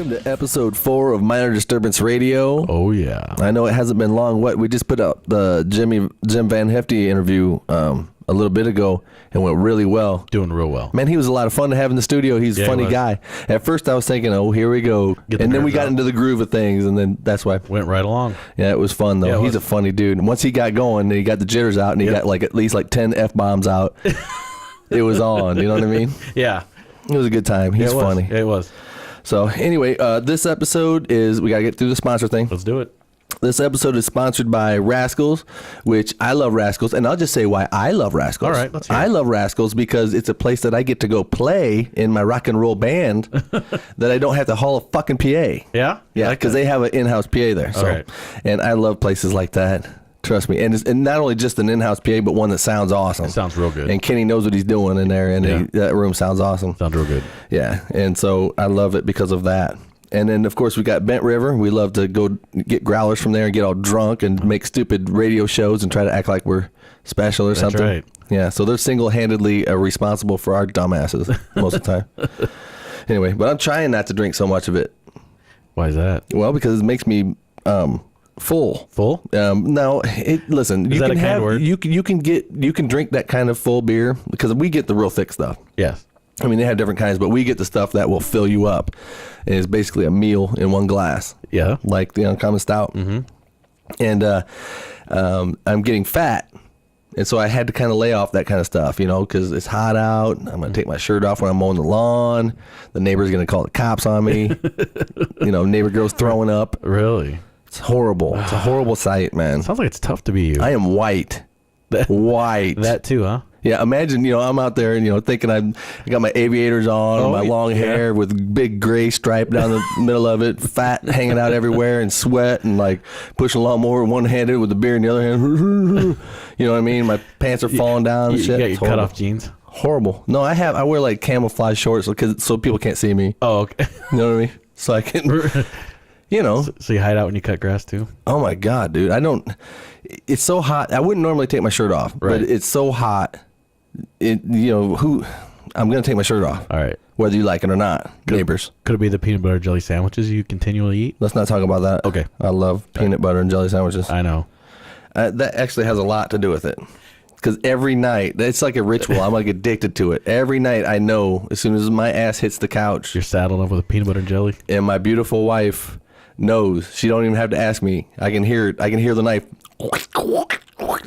Welcome to episode 4 of Minor Disturbance Radio. Oh, yeah. I know it hasn't been long. We just put out the Jim Van Hefty interview a little bit ago and went really well. Doing real well. Man, he was a lot of fun to have in the studio. He's a funny guy. At first I was thinking, oh, here we go. And then we got into the groove of things, and then that's why. Went right along. Yeah, it was fun, though. Yeah, he's a funny dude. And once he got going, he got the jitters out, and he got at least 10 F-bombs out. It was on, you know what I mean? Yeah. It was a good time. He's funny. Yeah, it was. So anyway, this episode is, we got to get through the sponsor thing. Let's do it. This episode is sponsored by Rascals, which I love Rascals. And I'll just say why I love Rascals. All right, let's hear it. I love Rascals because it's a place that I get to go play in my rock and roll band that I don't have to haul a fucking PA. Yeah? Yeah, because they have an in-house PA there. So, right. And I love places like that. Trust me. And not only just an in-house PA, but one that sounds awesome. It sounds real good. And Kenny knows what he's doing in there, and that room sounds awesome. Sounds real good. Yeah, and so I love it because of that. And then, of course, we got Bent River. We love to go get growlers from there and get all drunk and make stupid radio shows and try to act like we're special or something. That's right. Yeah, so they're single-handedly responsible for our dumbasses most of the time. Anyway, but I'm trying not to drink so much of it. Why is that? Well, because it makes me full. Full? No, listen. Is that a kind word? You can drink that kind of full beer because we get the real thick stuff. Yes. I mean, they have different kinds, but we get the stuff that will fill you up. And it's basically a meal in one glass. Yeah. Like the Uncommon Stout. Mm-hmm. And I'm getting fat. And so I had to kind of lay off that kind of stuff, because it's hot out. I'm going to take my shirt off when I'm mowing the lawn. The neighbor's going to call the cops on me. Neighbor girl's throwing up. Really? It's horrible. It's a horrible sight, man. Sounds like it's tough to be you. I am white. White. That too, huh? Yeah, imagine, I'm out there and, thinking I got my aviators on, and my long hair with big gray stripe down the middle of it, fat hanging out everywhere, and sweat, and pushing a lawnmower one-handed with the beer in the other hand. You know what I mean? My pants are falling down and shit. You got your cut-off jeans? Horrible. No, I wear camouflage shorts so people can't see me. Oh, okay. You know what I mean? So I can... So you hide out when you cut grass too? Oh my God, dude. It's so hot. I wouldn't normally take my shirt off, but it's so hot. I'm going to take my shirt off. All right. Whether you like it or not, neighbors. Could it be the peanut butter jelly sandwiches you continually eat? Let's not talk about that. Okay. I love peanut butter and jelly sandwiches. I know. That actually has a lot to do with it. Because every night, it's like a ritual. I'm addicted to it. Every night I know as soon as my ass hits the couch. You're saddled up with a peanut butter and jelly? And my beautiful wife knows. She don't even have to ask me. I can hear it. I can hear the knife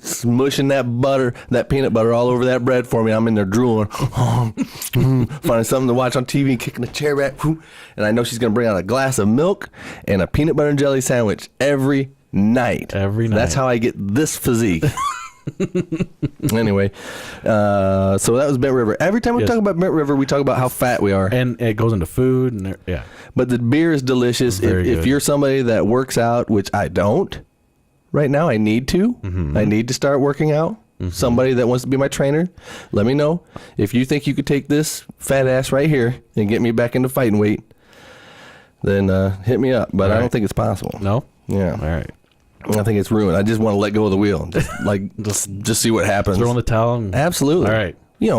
smushing that peanut butter all over that bread for me. I'm in there drooling, finding something to watch on TV, kicking the chair back, and I know she's gonna bring out a glass of milk and a peanut butter and jelly sandwich every night. Every night. That's how I get this physique. Anyway, so that was Bent River. Every time we talk about Bent River, we talk about how fat we are, and it goes into food, and But the beer is delicious. If you're somebody that works out, which I don't. Right now, I need to. Mm-hmm. I need to start working out. Mm-hmm. Somebody that wants to be my trainer, let me know. If you think you could take this fat ass right here and get me back into fighting weight, then hit me up. But I don't think it's possible. No? Yeah. All right. I think it's ruined. I just want to let go of the wheel. Just see what happens. Throw in the towel. Absolutely. All right.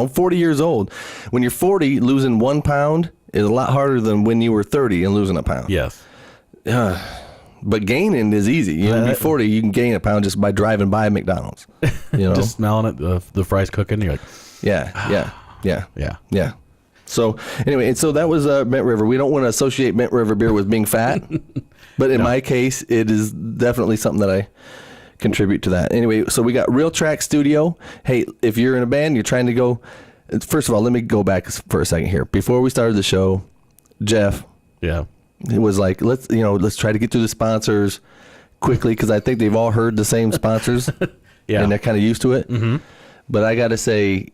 40 years old. When you're 40, losing 1 pound is a lot harder than when you were 30 and losing a pound. Yes. But gaining is easy. You be 40, you can gain a pound just by driving by McDonald's. Just smelling it, the fries cooking. You're like, yeah. So anyway, and so that was Bent River. We don't want to associate Bent River beer with being fat, but in my case, it is definitely something that I contribute to that. Anyway, so we got Real Track Studio. Hey, if you're in a band, you're trying to go. First of all, let me go back for a second here. Before we started the show, Jeff. Yeah. It was like, let's try to get through the sponsors quickly because I think they've all heard the same sponsors. Yeah. And they're kind of used to it. Mm-hmm. But I got to say,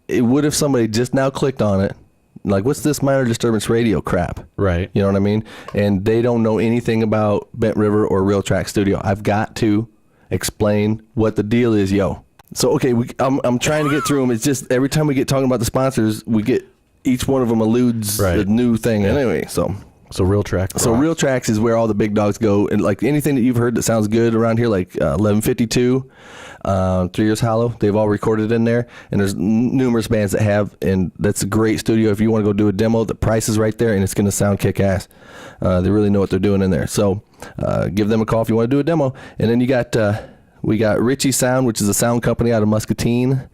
it would if somebody just now clicked on it. Like, what's this Minor Disturbance Radio crap? Right. You know what I mean? And they don't know anything about Bent River or Real Track Studio. I've got to explain what the deal is, yo. So, okay, I'm trying to get through them. It's just every time we get talking about the sponsors, we get each one of them alludes a new thing. Yeah. Anyway, so So Real Track. So rocks. Real Tracks is where all the big dogs go, and like anything that you've heard that sounds good around here, like 1152, 3 Years Hollow, they've all recorded in there, and there's numerous bands that have, and that's a great studio if you want to go do a demo. The price is right there, and it's going to sound kick-ass. They really know what they're doing in there. So give them a call if you want to do a demo. And then we got Richie Sound, which is a sound company out of Muscatine.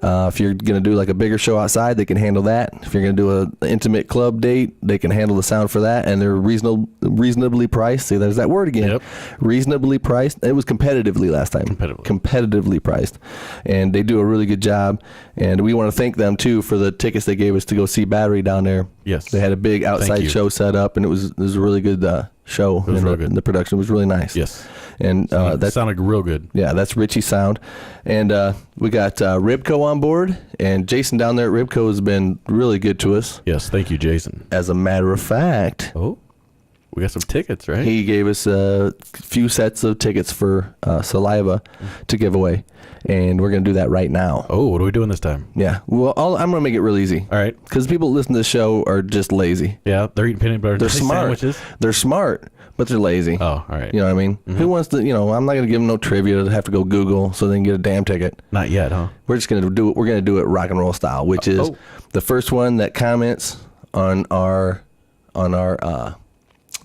If you're going to do like a bigger show outside, they can handle that. If you're going to do an intimate club date, they can handle the sound for that, and they're reasonably priced. See, there's that word again. Yep. Reasonably priced. It was competitively last time. Competitively priced. And they do a really good job. And we want to thank them, too, for the tickets they gave us to go see Battery down there. Yes. They had a big outside show set up, and it was a really good show. It was real good. The production was really nice. Yes. And that sounded real good. Yeah, that's Richie Sound. And we got Ribco on board, and Jason down there at Ribco has been really good to us. Yes, thank you, Jason. As a matter of fact, we got some tickets, right? he gave us a few sets of tickets for Saliva to give away, and we're going to do that right now. Oh, what are we doing this time? Yeah, well, I'm going to make it real easy. All right. Because people that listen to the show are just lazy. Yeah, they're eating peanut butter and They're jelly smart. sandwiches. They're smart, but they're lazy. Oh, all right. You know what I mean? Mm-hmm. Who wants to, I'm not going to give them no trivia to have to go Google so they can get a damn ticket. Not yet, huh? We're just going to do it. We're going to do it rock and roll style, which is the first one that comments on our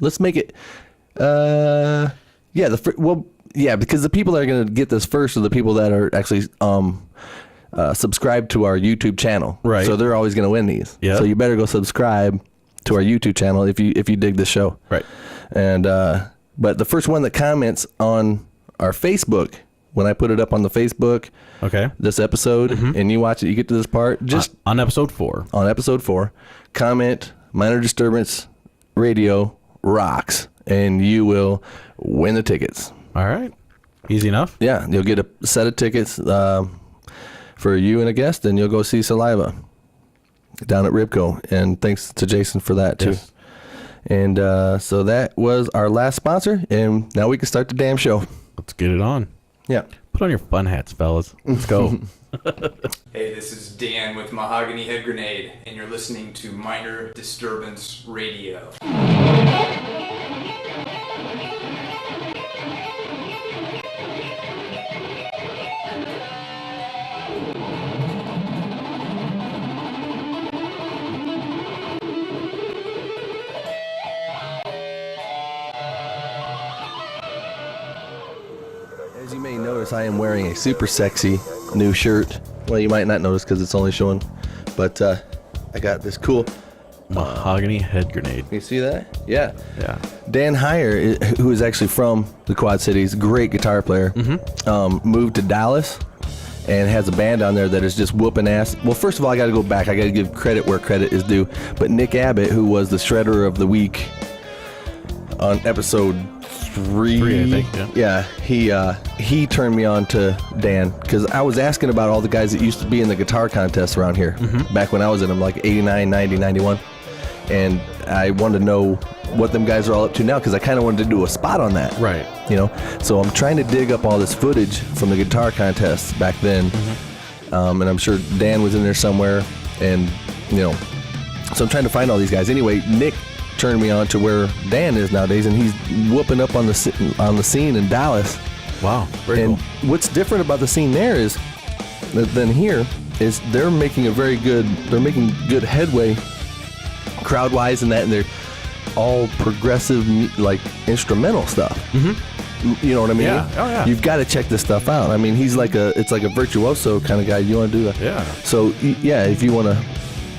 let's make it, because the people that are going to get this first are the people that are actually subscribed to our YouTube channel. Right. So they're always going to win these. Yeah. So you better go subscribe to our YouTube channel if you dig this show. Right. And but the first one that comments on our Facebook, when I put it up on the Facebook, this episode, and you watch it, you get to this part, just on episode 4. On episode 4, comment Minor Disturbance Radio rocks, and you will win the tickets. All right. Easy enough. Yeah, you'll get a set of tickets for you and a guest, and you'll go see Saliva down at Ribco. And thanks to Jason for that too. Yes. And so that was our last sponsor, and now we can start the damn show. Let's get it on. Yeah. Put on your fun hats, fellas. Let's go. Hey, this is Dan with Mahogany Head Grenade, and you're listening to Minor Disturbance Radio. As you may notice, I am wearing a super sexy new shirt. Well, you might not notice because it's only showing, but I got this cool Mahogany Head Grenade. You see that? Yeah. Yeah. Dan Heyer, who is actually from the Quad Cities, great guitar player, moved to Dallas and has a band down there that is just whooping ass. Well, first of all, I got to go back. I got to give credit where credit is due. But Nick Abbott, who was the Shredder of the Week on episode 3, I think, yeah. he turned me on to Dan because I was asking about all the guys that used to be in the guitar contests around here back when I was in them, like 89, 90, 91. And I wanted to know what them guys are all up to now because I kind of wanted to do a spot on that. Right. You know, so I'm trying to dig up all this footage from the guitar contests back then. And I'm sure Dan was in there somewhere. And, you know, so I'm trying to find all these guys. Anyway, Nick turned me on to where Dan is nowadays, and he's whooping up on the scene in Dallas. Wow. Very And cool. what's different about the scene there is than here is they're making good headway crowd wise and that, and they're all progressive like instrumental stuff. You know what I mean? Yeah. Oh, yeah. You've got to check this stuff out. I mean, it's like a virtuoso kind of guy. You want to do that? Yeah. So yeah, if you want to,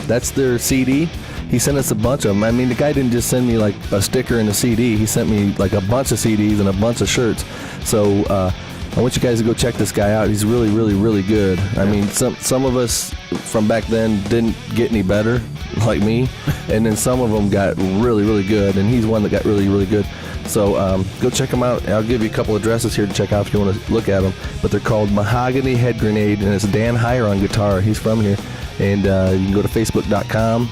that's their CD. He sent us a bunch of them. I mean, the guy didn't just send me like a sticker and a CD. He sent me like a bunch of CDs and a bunch of shirts. So I want you guys to go check this guy out. He's really, really, really good. I mean, some of us from back then didn't get any better, like me, and then some of them got really, really good, and he's one that got really, really good. So go check them out. I'll give you a couple addresses here to check out if you want to look at them. But they're called Mahogany Head Grenade, and it's Dan Heyer on guitar. He's from here. And you can go to facebook.com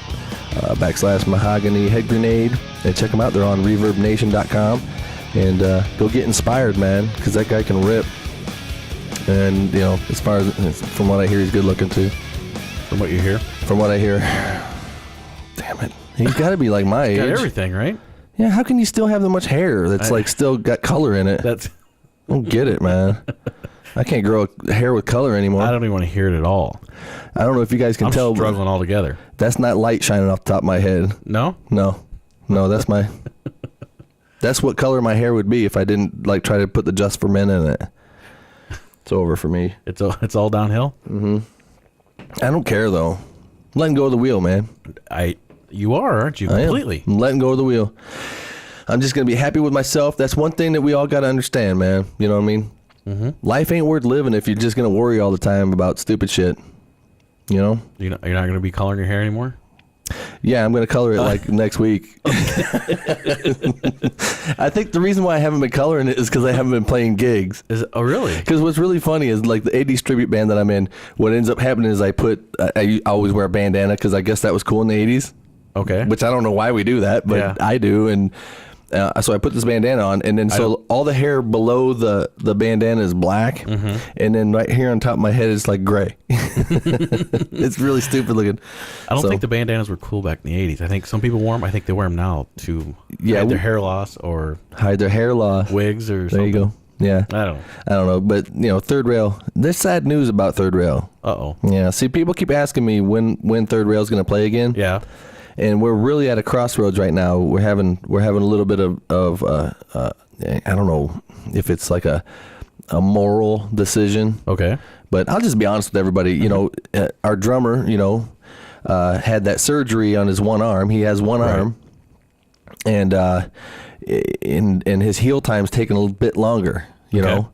/Mahogany Head Grenade and check them out. They're on ReverbNation.com. And go get inspired, man, because that guy can rip. And, you know, as far as from what I hear, he's good looking too. From what you hear. From what I hear. Damn it. He's got to be like my age. Got everything, right? Yeah, how can you still have that much hair that's like still got color in it? That's. I don't get it, man. I can't grow hair with color anymore. I don't even want to hear it at all. I don't know if you guys can tell. I'm struggling altogether. That's not light shining off the top of my head. No? No, that's my. That's what color my hair would be if I didn't like try to put the Just for Men in it. It's over for me. It's all downhill? I don't care though. I'm letting go of the wheel, man. You are, aren't you? Completely. I'm letting go of the wheel. I'm just gonna be happy with myself. That's one thing that we all got to understand, man. You know what I mean? Mm-hmm. Life ain't worth living if you're just gonna worry all the time about stupid shit. You know? You're not gonna be coloring your hair anymore? Yeah, I'm gonna color it like next week. I think the reason why I haven't been coloring it is because I haven't been playing gigs. Oh, really? Because what's really funny is like the 80s tribute band that I'm in. What ends up happening is I always wear a bandana because I guess that was cool in the 80s. Okay. Which I don't know why we do that, but Yeah. I do, and so I put this bandana on, and then all the hair below the bandana is black, and then right here on top of my head is like gray. It's really stupid looking. I don't think the bandanas were cool back in the 80s. I think some people wore them. I think they wear them now to hide their hair loss or hide their hair loss. Wigs or there something. you go. Yeah. I don't know, but Third Rail. There's sad news about Third Rail. Uh-oh. Yeah. See, people keep asking me when Third Rail is going to play again. Yeah. And we're really at a crossroads right now. We're having a little bit of I don't know if it's like a moral decision. Okay. But I'll just be honest with everybody. Our drummer, had that surgery on his one arm. He has one arm, and his heal time's taking a little bit longer. You know,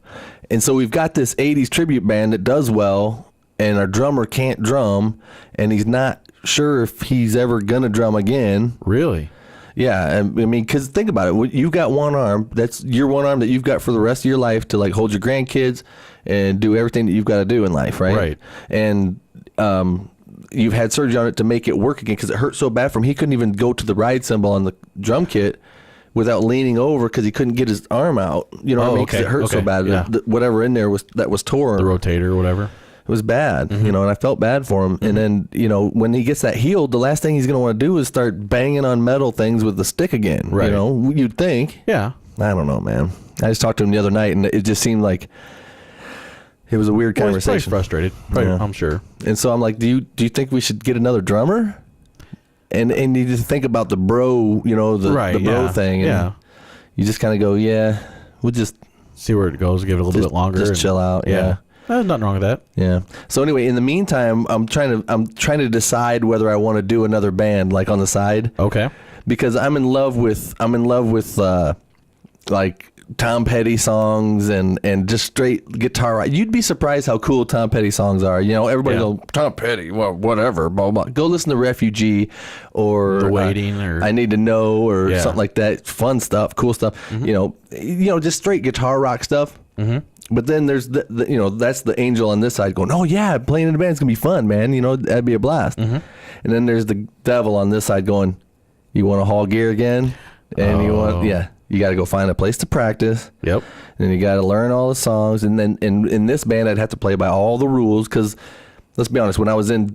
and so we've got this '80s tribute band that does well, and our drummer can't drum, and he's not sure if he's ever gonna drum again. Really? Yeah, I mean, because think about it. You've got one arm. That's your one arm that you've got for the rest of your life to like hold your grandkids and do everything that you've got to do in life, right? Right. And you've had surgery on it to make it work again because it hurt so bad for him. He couldn't even go to the ride cymbal on the drum kit without leaning over because he couldn't get his arm out. You know what I mean? Because it hurt so bad. Yeah. Whatever in there was tore. The rotator or whatever. It was bad, and I felt bad for him. And then, when he gets that healed, the last thing he's going to want to do is start banging on metal things with the stick again. Right. You'd think. Yeah. I don't know, man. I just talked to him the other night, and it just seemed like it was a weird conversation. He's probably frustrated. Probably, yeah. I'm sure. And so I'm like, do you think we should get another drummer? And you just think about the bro, the bro thing. And you just kind of go, yeah, we'll just see where it goes. Give it a little bit longer. Just chill out. Yeah. There's nothing wrong with that. Yeah. So anyway, in the meantime, I'm trying to decide whether I want to do another band like on the side. Okay. Because I'm in love with like Tom Petty songs and just straight guitar. You'd be surprised how cool Tom Petty songs are. Everybody goes, Tom Petty, well, whatever, blah, blah. Go listen to Refugee or The Waiting or I Need to Know or something like that. Fun stuff, cool stuff. Mm-hmm. Just straight guitar rock stuff. Mm-hmm. But then there's that's the angel on this side going, oh yeah, playing in a band's gonna be fun, man. That'd be a blast. Mm-hmm. And then there's the devil on this side going, you want to haul gear again? And you got to go find a place to practice. Yep. And you got to learn all the songs. And then in this band, I'd have to play by all the rules because, let's be honest, when I was in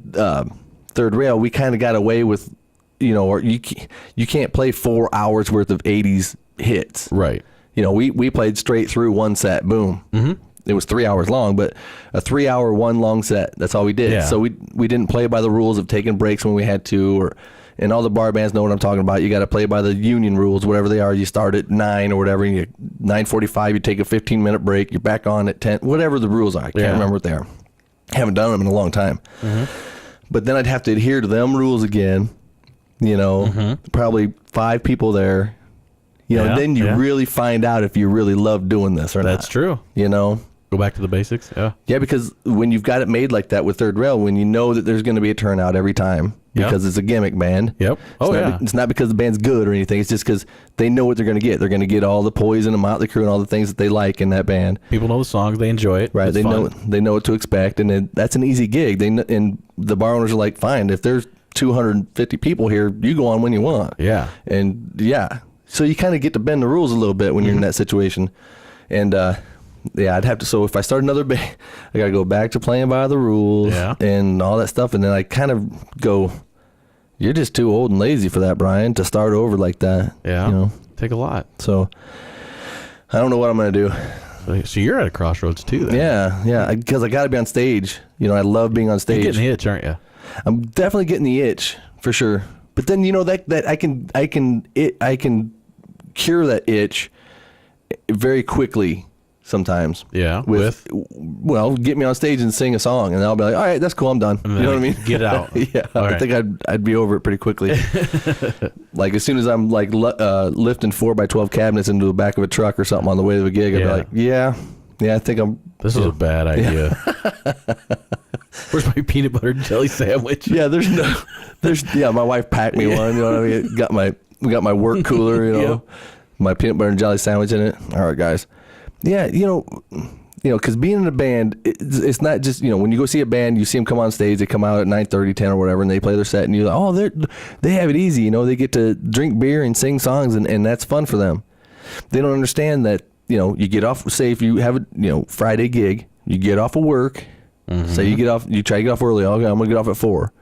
Third Rail, we kind of got away with, or you can't play 4 hours worth of 80s hits. Right. We played straight through one set, boom. Mm-hmm. It was 3 hours long, but a 3 hour, one long set. That's all we did. Yeah. So we didn't play by the rules of taking breaks when we had to, and all the bar bands know what I'm talking about. You got to play by the union rules, whatever they are. You start at 9 or whatever, and 9:45, you take a 15-minute break. You're back on at 10, whatever the rules are. I can't remember what they are. Haven't done them in a long time. Mm-hmm. But then I'd have to adhere to them rules again. Probably 5 people there. Then you really find out if you really love doing this or not. That's true. Go back to the basics. Yeah. Yeah, because when you've got it made like that with Third Rail, when you know that there's going to be a turnout every time because it's a gimmick band. Yep. It's not because the band's good or anything. It's just because they know what they're going to get. They're going to get all the Poison and Motley Crue and all the things that they like in that band. People know the songs. They enjoy it. Right. It's they fun. know what to expect, and that's an easy gig. And the bar owners are like, fine, if there's 250 people here, you go on when you want. Yeah. And so you kind of get to bend the rules a little bit when you're in that situation. And I'd have to. So if I start another band, I got to go back to playing by the rules and all that stuff. And then I kind of go, You're just too old and lazy for that, Brian, to start over like that. Yeah. You know? Take a lot. So I don't know what I'm going to do. So you're at a crossroads too then. Yeah. Because I got to be on stage. You know, I love being on stage. You're getting the itch, aren't you? I'm definitely getting the itch for sure. But then, you know, that I can cure that itch very quickly sometimes. Yeah. Well, get me on stage and sing a song, and I'll be like, all right, that's cool, I'm done. You know what I mean? Get it out. Yeah. All I right. think I'd be over it pretty quickly. Like as soon as I'm like lifting 4x12 cabinets into the back of a truck or something on the way to the gig, I'd be like, yeah, I think I'm. This is a bad idea. Where's my peanut butter and jelly sandwich? Yeah, my wife packed me one, you know what I mean? We got my work cooler, you know, my peanut butter and jelly sandwich in it. All right, guys. Yeah, you know, because being in a band, it's not just, you know, when you go see a band, you see them come on stage, they come out at 9:30, 10 or whatever, and they play their set, and you're like, oh, they have it easy, you know, they get to drink beer and sing songs, and that's fun for them. They don't understand that, you know, you get off, say if you have a, you know, Friday gig, you get off of work, say you try to get off early, okay, I'm going to get off at 4.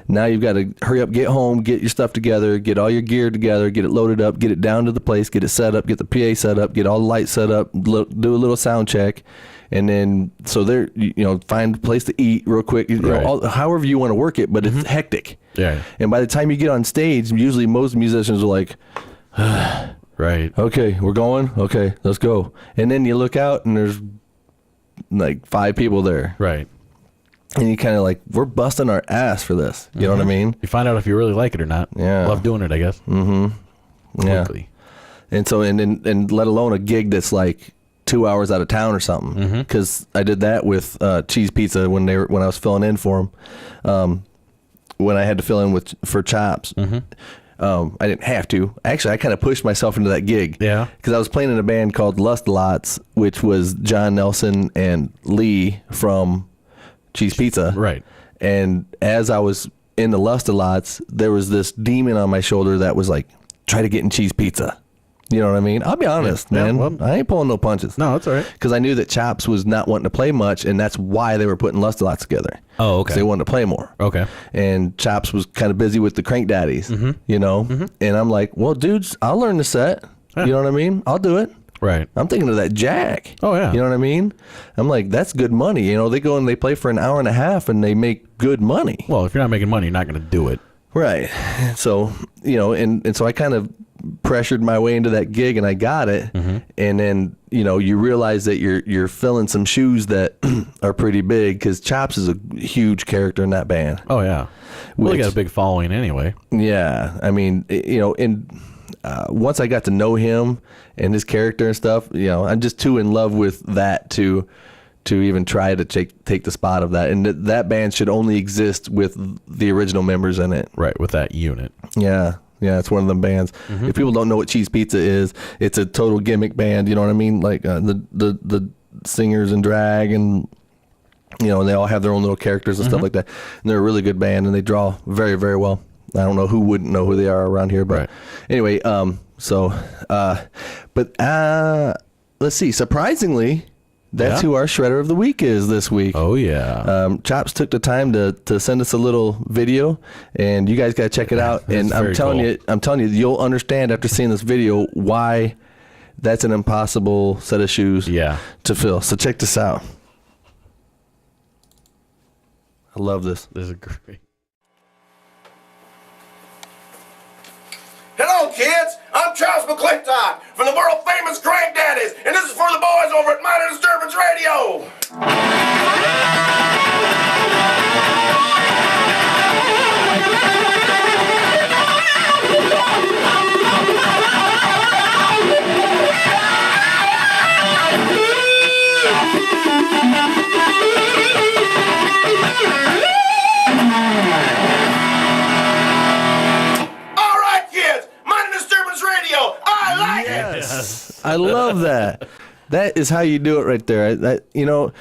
Now you've got to hurry up, get home, get your stuff together, get all your gear together, get it loaded up, get it down to the place, get it set up, get the PA set up, get all the lights set up, do a little sound check, and then so there, you know, find a place to eat real quick, you know, however you want to work it, but it's hectic. Yeah. And by the time you get on stage, usually most musicians are like, right. Okay, we're going. Okay, let's go. And then you look out and there's like 5 people there. Right. And you kind of like, we're busting our ass for this. You know what I mean? You find out if you really like it or not. Yeah. Love doing it, I guess. Yeah. Quickly. And so, and let alone a gig that's like 2 hours out of town or something. Because I did that with Cheese Pizza when I was filling in for them. When I had to fill in for Chops. I didn't have to. Actually, I kind of pushed myself into that gig. Yeah. Because I was playing in a band called Lust-A-Lots, which was John Nelson and Lee from Cheese Pizza. Right. And as I was in the Lust-A-Lots, there was this demon on my shoulder that was like, try to get in Cheese Pizza. You know what I mean? I'll be honest, man. well, I ain't pulling no punches. No, that's all right. Because I knew that Chops was not wanting to play much, and that's why they were putting Lust-A-Lots together. Oh, okay. 'Cause they wanted to play more. Okay. And Chops was kind of busy with the Krank Daddies, you know? And I'm like, well, dudes, I'll learn the set. You know what I mean? I'll do it. Right. I'm thinking of that Jack. Oh, yeah. You know what I mean? I'm like, that's good money. You know, they go and they play for an hour and a half and they make good money. Well, if you're not making money, you're not going to do it. Right. So, you know, and so I kind of pressured my way into that gig and I got it. And then, you know, you realize that you're filling some shoes that are pretty big because Chops is a huge character in that band. Oh, yeah. Well, he got a big following anyway. Yeah. I mean, you know, once I got to know him and his character and stuff, you know, I'm just too in love with that to even try to take the spot of that. And that band should only exist with the original members in it. Right, with that unit. Yeah. Yeah, it's one of them bands. If people don't know what Cheese Pizza is, it's a total gimmick band. You know what I mean? Like the singers and drag, and you know, and they all have their own little characters and stuff like that. And they're a really good band, and they draw very, very well. I don't know who wouldn't know who they are around here, but anyway. Let's see. Surprisingly, that's who our shredder of the week is this week. Oh yeah. Chops took the time to send us a little video, and you guys got to check it out. And I'm telling you, you'll understand after seeing this video why that's an impossible set of shoes to fill. So check this out. I love this. This is great. Hello, kids. I'm Chops McClintock from the world famous Krank Daddies, and this is for the boys over at Minor Disturbance Radio. All right, kids. Minor Disturbance Radio. I like it. I love that. That is how you do it right there. You know,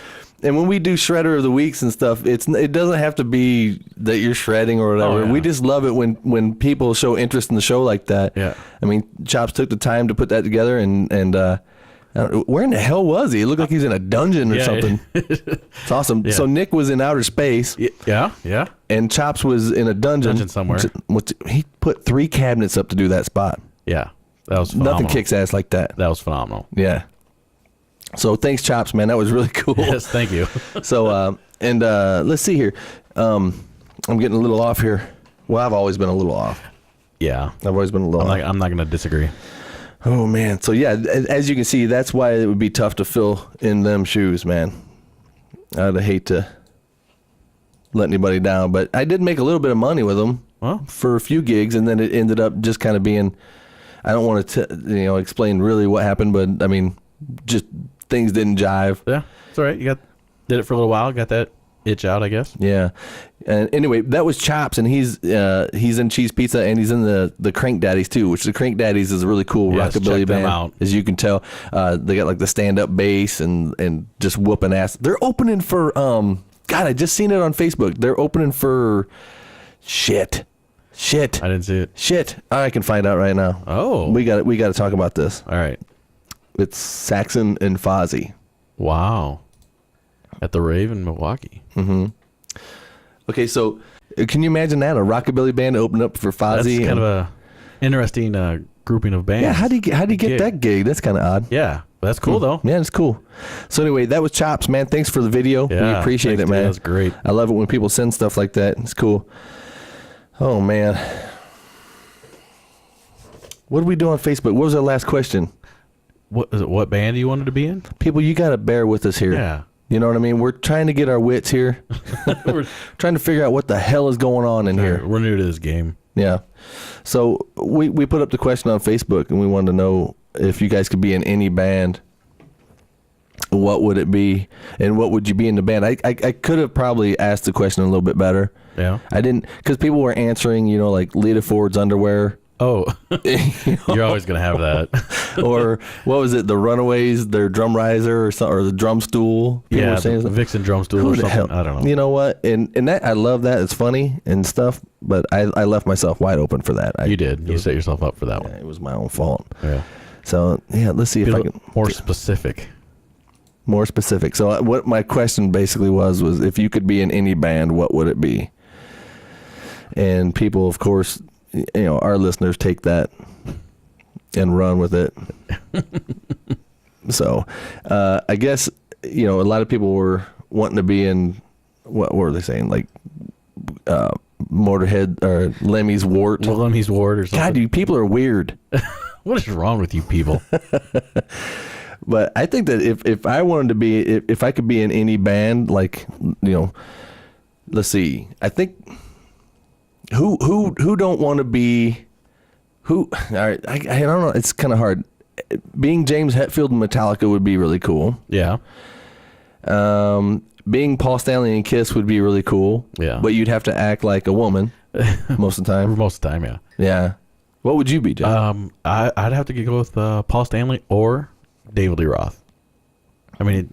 and when we do shredder of the weeks and stuff, it doesn't have to be that you're shredding or whatever. Oh, yeah. We just love it when people show interest in the show like that. Yeah. I mean, Chops took the time to put that together, and Where in the hell was he? It looked like he's in a dungeon or something. It's awesome. Yeah. So Nick was in outer space. Yeah. And Chops was in a dungeon somewhere. He put 3 cabinets up to do that spot. Yeah. That was phenomenal. Nothing kicks ass like that. That was phenomenal. Yeah. So thanks, Chops, man. That was really cool. Yes, thank you. So, let's see here. I'm getting a little off here. Well, I've always been a little off. Yeah. I've always been a little off. I'm not going to disagree. Oh, man. So, yeah, as you can see, that's why it would be tough to fill in them shoes, man. I'd hate to let anybody down. But I did make a little bit of money with them for a few gigs, and then it ended up just kind of being, I don't want to, explain really what happened, but, I mean, just things didn't jive. Yeah, it's all right. You did it for a little while, got that itch out, I guess. Yeah. And anyway, that was Chops, and he's in Cheese Pizza, and he's in the Krank Daddies too, which the Krank Daddies is a really cool rockabilly check them band. out. As you can tell, they got like the stand up bass and just whooping ass. They're opening for God, I just seen it on Facebook. They're opening for shit. I didn't see it. Shit. I can find out right now. Oh, we got to talk about this. All right. It's Saxon and Fozzy. Wow. At the Rave in Milwaukee. Mm-hmm. Okay, so can you imagine that? A rockabilly band opened up for Fozzy? That's kind of a interesting grouping of bands. Yeah, how do you get that gig? That's kind of odd. Yeah, that's cool though. Yeah, it's cool. So anyway, that was Chops, man. Thanks for the video. Yeah, we appreciate it, man. That's great. I love it when people send stuff like that. It's cool. Oh, man. What did we do on Facebook? What was our last question? What band you wanted to be in? People, you got to bear with us here. Yeah. You know what I mean? We're trying to get our wits here. We're trying to figure out what the hell is going on in here. We're new to this game. Yeah. So we put up the question on Facebook, and we wanted to know if you guys could be in any band, what would it be, and what would you be in the band? I could have probably asked the question a little bit better. Yeah. I didn't, because people were answering, like Lita Ford's underwear. Oh, you're always going to have that. Or what was it? The Runaways, their drum riser or the drum stool. People were saying the Vixen drum stool or something. I don't know. You know what? And that, I love that. It's funny and stuff, but I left myself wide open for that. You did. You set yourself up for that one. It was my own fault. Yeah. So, yeah, let's see if I can. More specific. More specific. So what my question basically was if you could be in any band, what would it be? And people, of course, our listeners take that and run with it. So, I guess, a lot of people were wanting to be in, what were they saying? Like, Motorhead or Lemmy's Wart. Well, Lemmy's Wart or something. God, you people are weird. What is wrong with you people? But I think that if I wanted to be, if I could be in any band, like, let's see, I think who don't want to be, all right, I don't know, it's kind of hard. Being James Hetfield and Metallica would be really cool. Yeah. Being Paul Stanley and Kiss would be really cool. Yeah. But you'd have to act like a woman most of the time. Most of the time, yeah. Yeah. What would you be, Jeff? I'd have to go with Paul Stanley or David Lee Roth. I mean,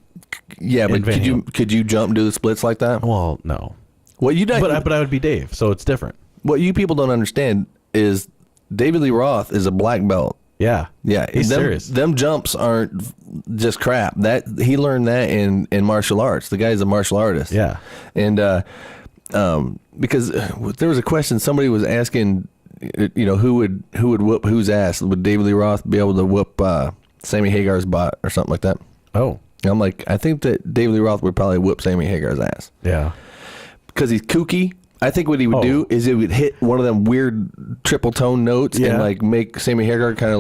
yeah, but could you jump and do the splits like that? Well, no. Well, but I would be Dave, so it's different. What you people don't understand is David Lee Roth is a black belt. Yeah. Yeah, he's serious. Them jumps aren't just crap. That he learned that in martial arts. The guy's a martial artist. Yeah. And because there was a question somebody was asking, who would whoop whose ass? Would David Lee Roth be able to whoop Sammy Hagar's butt or something like that? Oh. And I'm like, I think that David Lee Roth would probably whoop Sammy Hagar's ass. Yeah. Because he's kooky. I think what he would do is he would hit one of them weird triple tone notes and like make Sammy Hagar kind of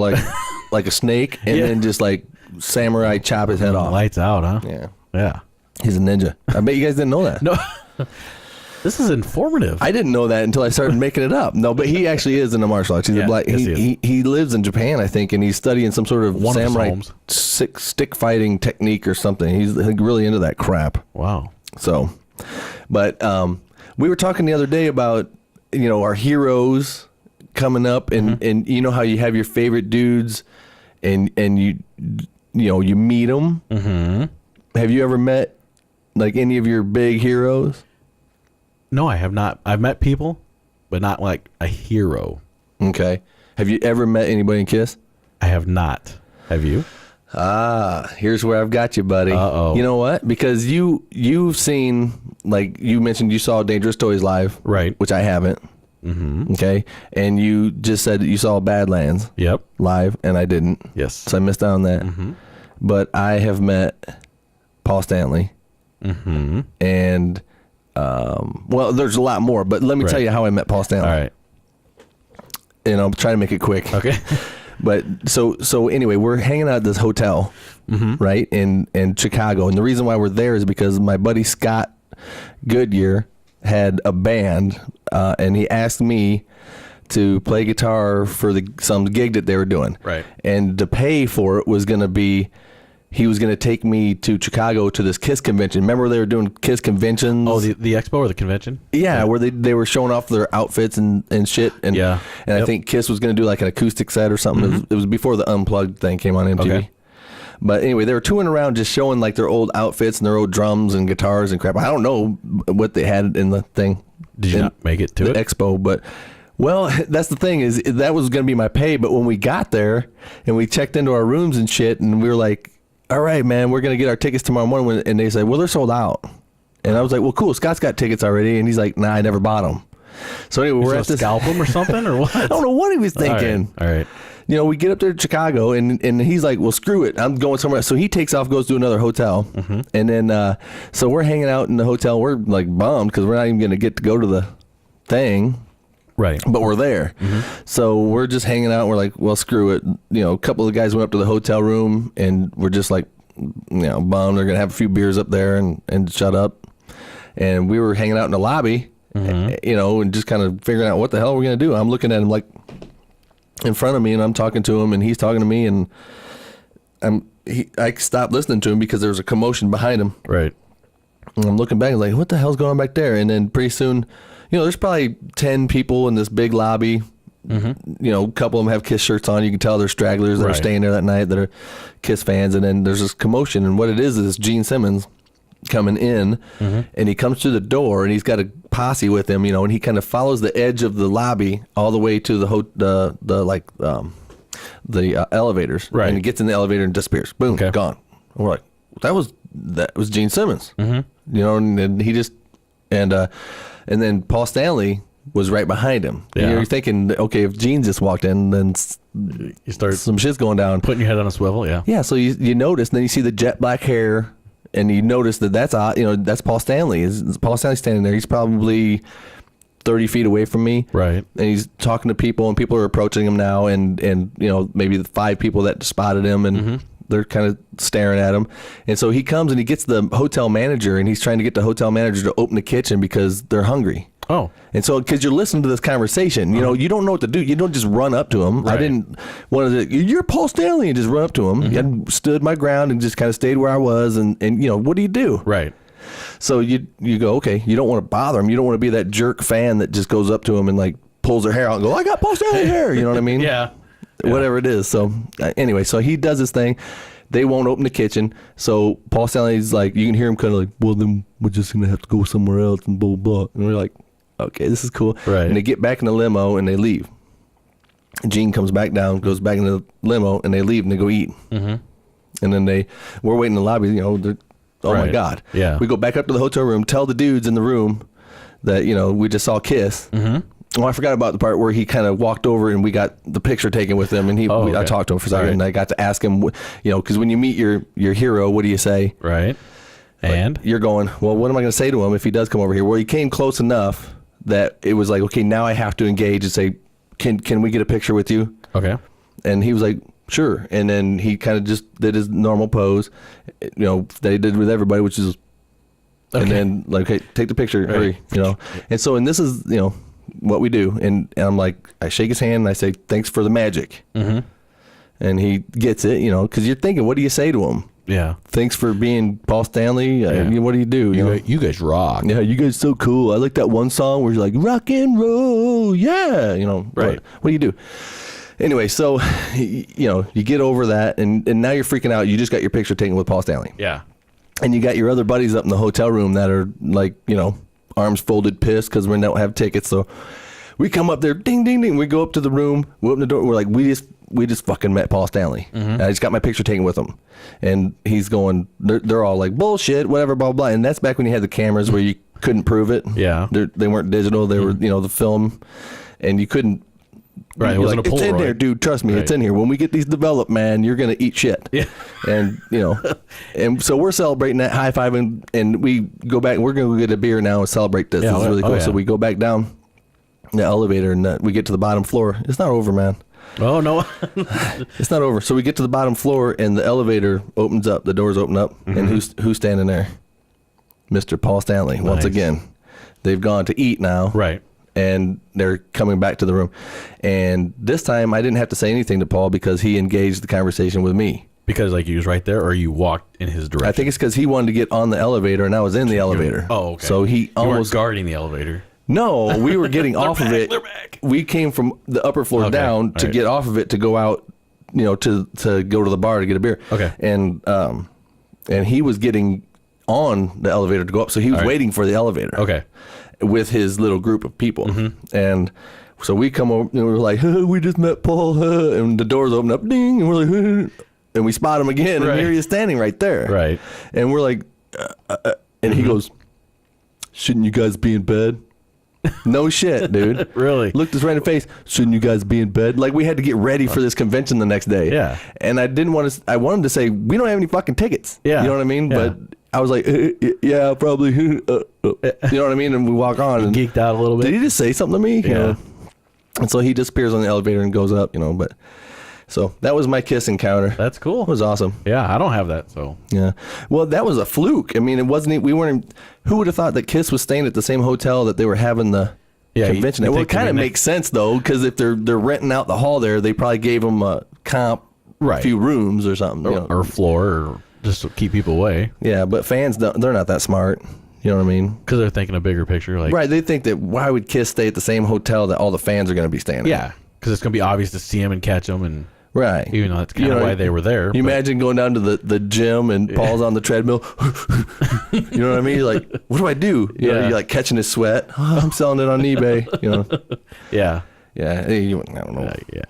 like a snake and then just like samurai chop his head off. Lights out, huh? Yeah. Yeah. He's a ninja. I bet you guys didn't know that. No. This is informative. I didn't know that until I started making it up. No, but he actually is in the martial arts. He's a black. Yes, he lives in Japan, I think, and he's studying some sort of samurai stick fighting technique or something. He's really into that crap. Wow. So, but we were talking the other day about our heroes coming up, and you know how you have your favorite dudes, and you meet them. Mm-hmm. Have you ever met like any of your big heroes? No, I have not. I've met people, but not like a hero. Okay. Have you ever met anybody in Kiss? I have not. Have you? Here's where I've got you, buddy. Uh-oh. You know what? Because you've seen, like you mentioned, you saw Dangerous Toys live, Right. Which I haven't. Mm-hmm. Okay, and you just said that you saw Badlands, Yep. live, and I didn't. Yes. So I missed out on that. Mm-hmm. But I have met Paul Stanley, and well, there's a lot more. But let me tell you how I met Paul Stanley. All right. And I'll try to make it quick. Okay. But so anyway, we're hanging out at this hotel, right, in Chicago. And the reason why we're there is because my buddy Scott Goodyear had a band, and he asked me to play guitar for some gig that they were doing. Right. And to pay for it was going to be, he was going to take me to Chicago to this KISS convention. Remember they were doing KISS conventions? Oh, the expo or the convention? Yeah, where they were showing off their outfits and shit. And, Yeah. And Yep. I think KISS was going to do like an acoustic set or something. It was before the Unplugged thing came on MTV. Okay. But anyway, they were touring around just showing like their old outfits and their old drums and guitars and crap. I don't know what they had in the thing. Did you not make it to the it? expo? But well, that's the thing is that was going to be my pay. But when we got there and we checked into our rooms and shit, and we were like, all right, man, we're going to get our tickets tomorrow morning. And they said, well, they're sold out. And I was like, well, cool. Scott's got tickets already. And he's like, nah, I never bought them. So anyway, we're at this. Scalp him or something or what? I don't know what he was thinking. All right. You know, we get up there to Chicago, and he's like, well, screw it. I'm going somewhere else. So he takes off, goes to another hotel. And then, so we're hanging out in the hotel. We're like bummed because we're not even going to get to go to the thing. Right. But we're there. So we're just hanging out. We're like, well, screw it. You know, a couple of the guys went up to the hotel room, and we're just like, you know, bummed. They're going to have a few beers up there and shut up. And we were hanging out in the lobby, you know, and just kind of figuring out what the hell we're going to do. I'm looking at him like in front of me, and I'm talking to him, and he's talking to me, and I stopped listening to him because there was a commotion behind him. Right. And I'm looking back and like, what the hell's going on back there? And then pretty soon, you know, there's probably 10 people in this big lobby. You know, a couple of them have KISS shirts on. You can tell they're stragglers that are Right. staying there that night that are KISS fans. And then there's this commotion. And what it is Gene Simmons coming in, and he comes through the door, and he's got a posse with him, you know, and he kind of follows the edge of the lobby all the way to the elevators. Right. And he gets in the elevator and disappears. Boom, Okay. gone. And we're like, that was Gene Simmons. You know, and then he just and then Paul Stanley was right behind him. Yeah. And you're thinking, okay, if Gene just walked in, then You start some shit's going down. putting your head on a swivel. Yeah. Yeah, so you notice, and then you see the jet black hair, and you notice that's Paul Stanley. Is Paul Stanley standing there? He's probably 30 feet away from me. Right. And he's talking to people, and people are approaching him now, and you know, maybe the 5 people that spotted him, and they're kind of staring at him. And so he comes and he gets the hotel manager, and he's trying to get the hotel manager to open the kitchen because they're hungry. Oh. And so, because you're listening to this conversation, you know, you don't know what to do. You don't just run up to him. Right. I didn't want to, you're Paul Stanley, and just run up to him. I stood my ground and just kind of stayed where I was. And you know, what do you do? Right. So you go, okay, you don't want to bother him. You don't want to be that jerk fan that just goes up to him and like pulls their hair out and go, I got Paul Stanley hair. You know what I mean? Yeah. Whatever it is. So anyway, so he does his thing. They won't open the kitchen. So Paul Stanley's like, you can hear him kind of like, well, then we're just going to have to go somewhere else and blah, blah. And we're like, okay, this is cool. Right. And they get back in the limo and they leave. Gene comes back down, goes back in the limo, and they leave and they go eat. And then we're waiting in the lobby, you know, oh my Right. God. Yeah. We go back up to the hotel room, tell the dudes in the room that, you know, we just saw KISS. Oh, I forgot about the part where he kind of walked over and we got the picture taken with him, and I okay. talked to him for a second, Right. and I got to ask him, you know, because when you meet your hero, what do you say? Right. And You're going, well, what am I going to say to him if he does come over here? Well, he came close enough that it was like, okay, now I have to engage and say, can we get a picture with you? okay. And he was like, sure. And then he kind of just did his normal pose, you know, that he did with everybody, which is, Okay. and then like, hey, take the picture, Right. hurry, you know. And so, and this is, you know, what we do. And I'm like, I shake his hand and I say, thanks for the magic. And he gets it, you know, because you're thinking, what do you say to him? Yeah. Thanks for being Paul Stanley. What do you do? You know? You guys rock. Yeah, you guys so cool. I like that one song where you're like, rock and roll, yeah. You know, Right. What do you do? Anyway, so, you know, you get over that, and now you're freaking out. You just got your picture taken with Paul Stanley. Yeah. And you got your other buddies up in the hotel room that are like, you know, arms folded, pissed because we don't have tickets. So we come up there, ding, ding, ding. We go up to the room, we open the door. We're like, we just we just fucking met Paul Stanley. And I just got my picture taken with him. And he's going, they're all like, bullshit, whatever, blah, blah. And that's back when you had the cameras where you couldn't prove it. Yeah. They weren't digital. They were, the film. And you couldn't. Right. It wasn't a Polaroid. It's in there, dude. Trust me. Right. It's in here. When we get these developed, man, you're going to eat shit. Yeah. And, and so we're celebrating that, high-fiving, and we go back, and we're going to go get a beer now and celebrate this. This is really cool. So we go back down the elevator, and we get to the bottom floor. It's not over, man. Oh, no. It's not over. So we get to the bottom floor, and the elevator opens up. The doors open up, and who's standing there? Mr. Paul Stanley, once again. They've gone to eat now. Right. And they're coming back to the room. And this time, I didn't have to say anything to Paul because he engaged the conversation with me. Because, like, he was right there, or you walked in his direction? I think it's because he wanted to get on the elevator, and I was in the elevator. Oh, okay. So he almost... You weren't guarding the elevator. No, we were getting off of it. They're back. We came from the upper floor down to get off of it to go out, to go to the bar to get a beer. Okay. And he was getting on the elevator to go up, so he was waiting for the elevator. Okay. With his little group of people. And so we come over and we're like, we just met Paul, and the doors open up, ding, and we're like, and we spot him again, and here he is standing right there. Right. And we're like, and he goes, shouldn't you guys be in bed? No shit, dude. Really? Looked us right in the face. Shouldn't you guys be in bed? Like, we had to get ready for this convention the next day. Yeah. And I wanted to say, we don't have any fucking tickets. Yeah. You know what I mean? Yeah. But I was like, yeah, probably. You know what I mean? And we walk on. And geeked out a little bit. Did he just say something to me? Yeah. And so he disappears on the elevator and goes up, but so that was my kiss encounter. That's cool. It was awesome. Yeah, I don't have that, so. Yeah. Well, that was a fluke. I mean, we weren't, who would have thought that Kiss was staying at the same hotel that they were having the convention? Well, it kind of makes sense, though, because if they're renting out the hall there, they probably gave them a comp, a few rooms or something. Or floor, or just to keep people away. Yeah, but fans, they're not that smart. You know what I mean? Because they're thinking a bigger picture. Right, they think that why would Kiss stay at the same hotel that all the fans are going to be staying at? Yeah, because it's going to be obvious to see them and catch them. And right. Even though that's kind of why they were there. You imagine going down to the gym and Paul's on the treadmill. You know what I mean? You're like, what do I do? You're like catching his sweat. Oh, I'm selling it on eBay. Yeah. Yeah. I don't know. Yeah.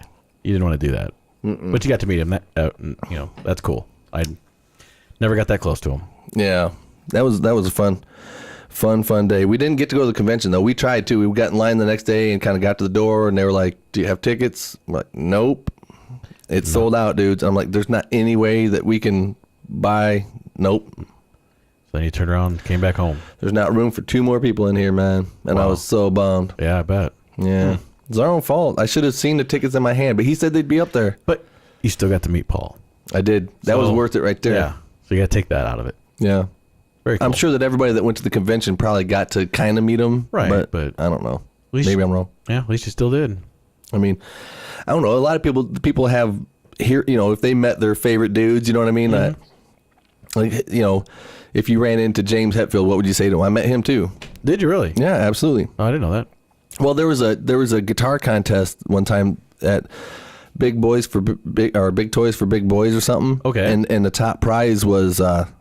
You didn't want to do that. But you got to meet him. That's cool. I never got that close to him. Yeah. That was a fun day. We didn't get to go to the convention, though. We tried to. We got in line the next day and kind of got to the door, and they were like, do you have tickets? I'm like, nope. It's sold out, dudes. I'm like, there's not any way that we can buy. Nope. So then you turned around and came back home. There's not room for 2 more people in here, man. And I was so bummed. Yeah, I bet. Yeah. It's our own fault. I should have seen the tickets in my hand, but he said they'd be up there. But you still got to meet Paul. I did. That was worth it right there. Yeah. So you got to take that out of it. Yeah. Very cool. I'm sure that everybody that went to the convention probably got to kind of meet him. Right. But I don't know. Maybe I'm wrong. Yeah, at least you still did. I mean, I don't know. A lot of people have here, if they met their favorite dudes, you know what I mean? If you ran into James Hetfield, what would you say to him? I met him too. Did you really? Yeah, absolutely. Oh, I didn't know that. Well, there was a guitar contest one time at Big Toys for Big Boys or something. Okay. And the top prize was a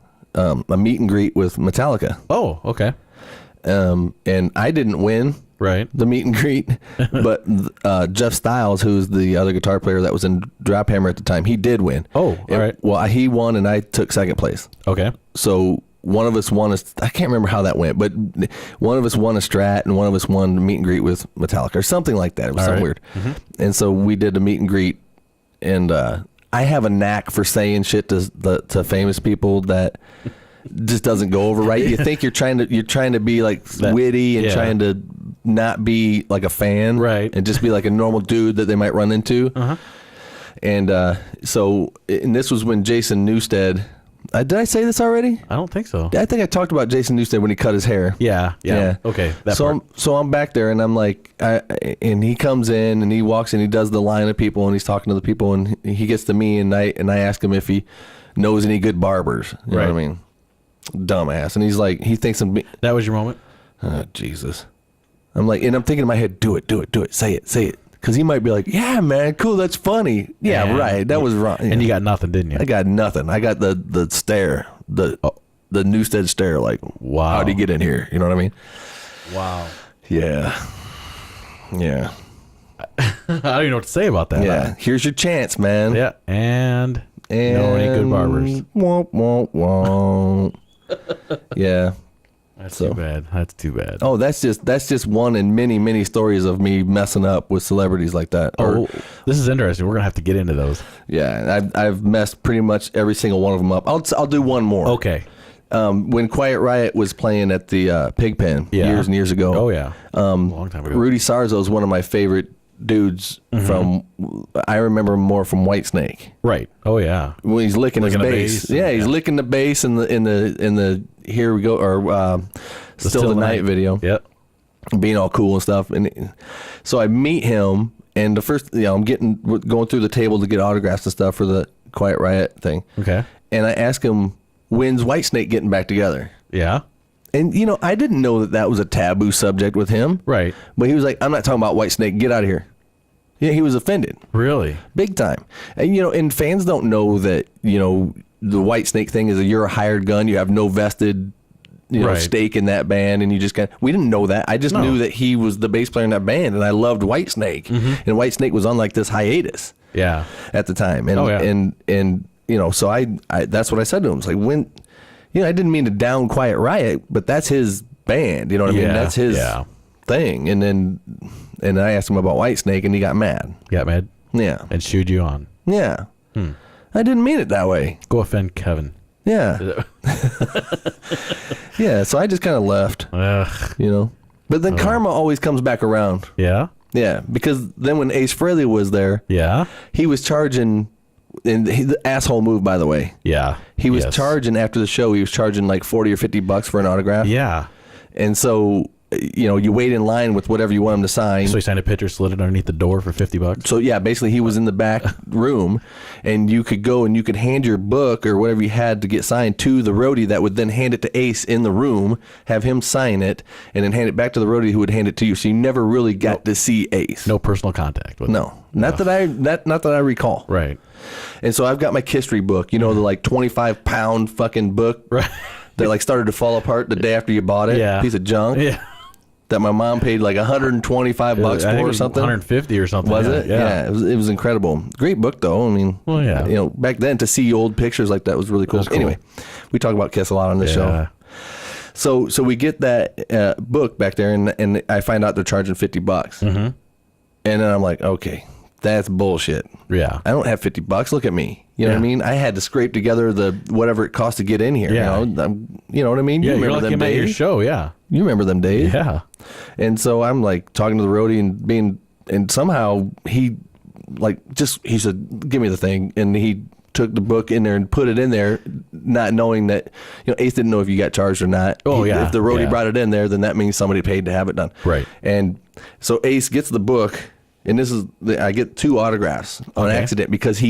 meet and greet with Metallica. Oh, okay. And I didn't win. Right. The meet and greet, but Jeff Styles, who's the other guitar player that was in Drop Hammer at the time, he did win. Oh, all right. Well, he won and I took second place. Okay. So one of us won I can't remember how that went, but one of us won a Strat and one of us won the meet and greet with Metallica or something like that. It was something weird. And so we did a meet and greet, and I have a knack for saying shit to famous people that just doesn't go over right. You think you're trying to be like witty and trying to not be like a fan, right? And just be like a normal dude that they might run into. And so this was when Jason Newsted. Did I say this already? I don't think so. I think I talked about Jason Newsted when he cut his hair. Yeah. Okay. So I'm back there and I'm like, and he comes in and he walks in, he does the line of people and he's talking to the people and he gets to me and I ask him if he knows any good barbers. You know what I mean? Dumbass. And he's like, he thinks I'm. That was your moment? Oh, Jesus. I'm like, and I'm thinking in my head, do it. Say it. Because he might be like, yeah, man, cool, that's funny. Yeah, right. That was wrong. And you got nothing, didn't you? I got nothing. I got the stare, the Newstead stare, like, wow. How'd he get in here? You know what I mean? Wow. Yeah. don't even know what to say about that. Yeah, here's your chance, man. Yeah, and no any good barbers. Womp, womp, womp. Yeah. That's too bad. That's too bad. Oh, that's just one in many, many stories of me messing up with celebrities like that. Oh, this is interesting. We're gonna have to get into those. Yeah, I've messed pretty much every single one of them up. I'll do one more. Okay. When Quiet Riot was playing at the Pig Pen years and years ago. Oh yeah. Long time ago. Rudy Sarzo is one of my favorite dudes from. I remember him more from Whitesnake. Right. Oh yeah. When he's licking his bass. Yeah, he's licking the bass in the Here We Go or Still the Night video. Yep. Being all cool and stuff. And so I meet him, and the first, I'm going through the table to get autographs and stuff for the Quiet Riot thing. Okay. And I ask him, when's Whitesnake getting back together? Yeah. And, I didn't know that was a taboo subject with him. Right. But he was like, I'm not talking about Whitesnake. Get out of here. Yeah, he was offended. Really? Big time. And, and fans don't know that, the Whitesnake thing is that you're a hired gun. You have no vested, stake in that band. And you just we didn't know that. I just knew that he was the bass player in that band. And I loved Whitesnake. Mm-hmm. And Whitesnake was on like this hiatus. Yeah. At the time. And, and so I that's what I said to him. It's like, when, I didn't mean to down Quiet Riot, but that's his band. You know what I mean? That's his thing. And I asked him about Whitesnake, and he got mad. Got mad? Yeah. And shooed you on. Yeah. I didn't mean it that way. Go offend Kevin. Yeah. Yeah, so I just kind of left. Ugh. But then karma always comes back around. Yeah? Yeah, because then when Ace Frehley was there, he was charging, and the asshole move, by the way. Yeah. He was charging after the show, he was charging like $40 or $50 for an autograph. Yeah. And so, you wait in line with whatever you want him to sign. So he signed a picture, slid it underneath the door for $50. So yeah, basically he was in the back room, and you could go and you could hand your book or whatever you had to get signed to the roadie that would then hand it to Ace in the room, have him sign it, and then hand it back to the roadie who would hand it to you. So you never really got to see Ace. No personal contact with him. No, not that I recall. Right. And so I've got my history book, the like 25-pound fucking book, right, that like started to fall apart the day after you bought it. Yeah. Piece of junk. Yeah. That my mom paid like $125 for or something. 150 or something. Was it? Yeah. It was incredible. Great book though. I mean, well, yeah. Back then to see old pictures like that was really cool. Anyway, we talk about Kiss a lot on this show. So we get that book back there, and I find out they're charging $50. Mm-hmm. And then I'm like, okay, that's bullshit. Yeah. I don't have $50. Look at me. You know what I mean? I had to scrape together the whatever it cost to get in here. Yeah. You know what I mean? Yeah, you remember them days? At your show, yeah. You remember them days? Yeah. And so I'm like talking to the roadie and somehow he said, give me the thing. And he took the book in there and put it in there, not knowing that, Ace didn't know if you got charged or not. Oh, yeah. If the roadie brought it in there, then that means somebody paid to have it done. Right. And so Ace gets the book. And I get 2 autographs on accident because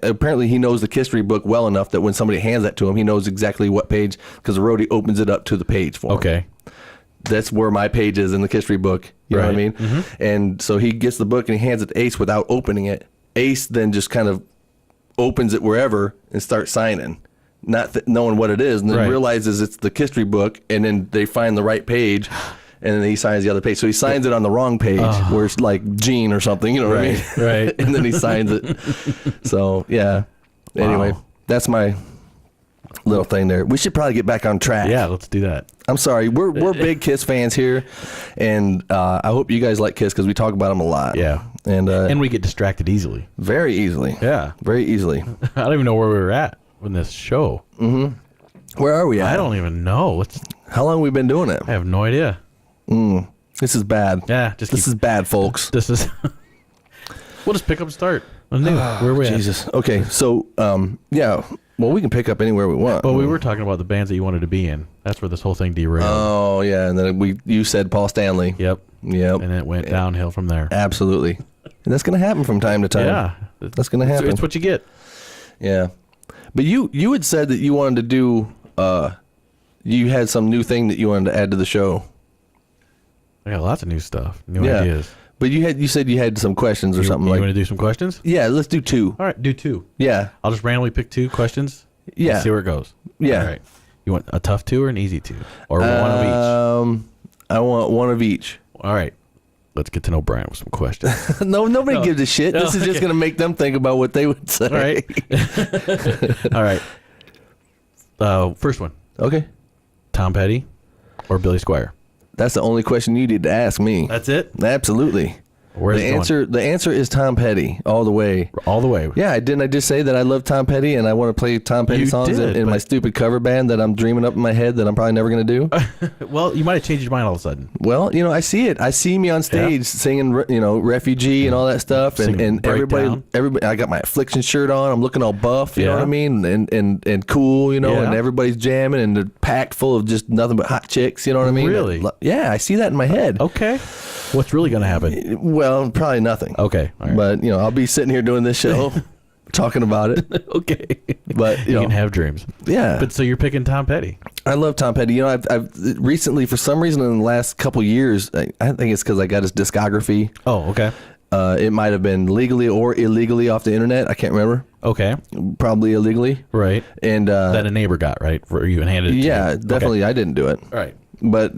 apparently he knows the history book well enough that when somebody hands that to him, he knows exactly what page, because the roadie opens it up to the page for him. Okay. That's where my page is in the history book. You know what I mean? Mm-hmm. And so he gets the book and he hands it to Ace without opening it. Ace then just kind of opens it wherever and starts signing, not knowing what it is, and then realizes it's the history book, and then they find the right page. And then he signs the other page. So he signs it on the wrong page where it's like Gene or something, you know what I mean? Right. And then he signs it. So, yeah. Anyway, that's my little thing there. We should probably get back on track. Yeah, let's do that. I'm sorry. We're big Kiss fans here. And I hope you guys like Kiss because we talk about them a lot. Yeah. And we get distracted easily. Very easily. Yeah. Very easily. I don't even know where we were at in this show. Mm-hmm. Where are we at? I don't even know. How long have we been doing it? I have no idea. This is bad. Yeah, this is bad, folks. We'll just pick up and start. Where are we at? Jesus. Okay, so yeah. Well, we can pick up anywhere we want. Well, we were talking about the bands that you wanted to be in. That's where this whole thing derailed. Oh yeah, and then you said Paul Stanley. Yep. And it went downhill from there. Absolutely. And that's going to happen from time to time. Yeah, that's going to happen. It's what you get. Yeah, but you had said that you wanted to do. You had some new thing that you wanted to add to the show. I got lots of new stuff, new ideas. But you said you had some questions or something. You want to do some questions? Yeah, let's do 2. All right, do 2. Yeah. I'll just randomly pick 2 questions. Yeah. And see where it goes. Yeah. All right. You want a tough 2 or an easy 2? Or one of each? I want one of each. All right. let's get to know Brian with some questions. Nobody gives a shit. This is just going to make them think about what they would say. All right. First one. Okay. Tom Petty or Billy Squier? That's the only question you need to ask me. That's it? Absolutely. Where's the answer is Tom Petty all the way. All the way. Yeah, I just say that I love Tom Petty and I want to play Tom Petty songs in my stupid cover band that I'm dreaming up in my head that I'm probably never going to do? Well, you might have changed your mind all of a sudden. Well, I see it. I see me on stage singing, Refugee and all that stuff, and everybody, I got my Affliction shirt on. I'm looking all buff, you know what I mean, and cool, and everybody's jamming and they're packed full of just nothing but hot chicks, you know what I mean? Really? Yeah, I see that in my head. Okay. What's really going to happen? Well, probably nothing. Okay. All right. But, I'll be sitting here doing this show, talking about it. Okay. But, you can have dreams. Yeah. But so you're picking Tom Petty. I love Tom Petty. I've recently, for some reason in the last couple years, I think it's because I got his discography. Oh, okay. It might have been legally or illegally off the internet. I can't remember. Okay. Probably illegally. Right. And that a neighbor got, right? For you and handed it to yeah, you. definitely. Okay. I didn't do it. Right. But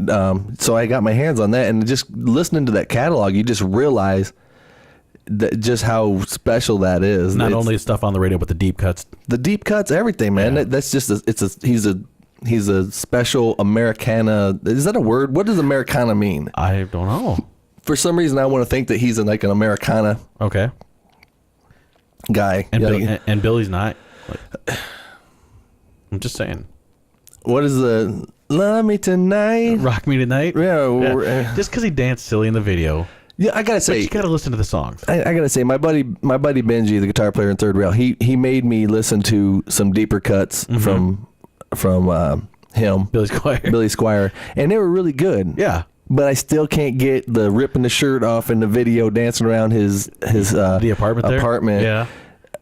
so I got my hands on that, and just listening to that catalog, you just realize that just how special that is. Not only stuff on the radio, but the deep cuts. The deep cuts, everything, man. Yeah. That's just he's a special Americana. Is that a word? What does Americana mean? I don't know. For some reason, I want to think that he's like an Americana. Okay. Guy. And Billy's not. I'm just saying. What is the Love Me Tonight? Rock Me Tonight? Yeah. Just because he danced silly in the video. Yeah, I gotta say, but you gotta listen to the songs. I gotta say, my buddy Benji, the guitar player in Third Rail, he made me listen to some deeper cuts from him, Billy Squier, and they were really good. Yeah. But I still can't get the ripping the shirt off in the video, dancing around his the apartment. Yeah.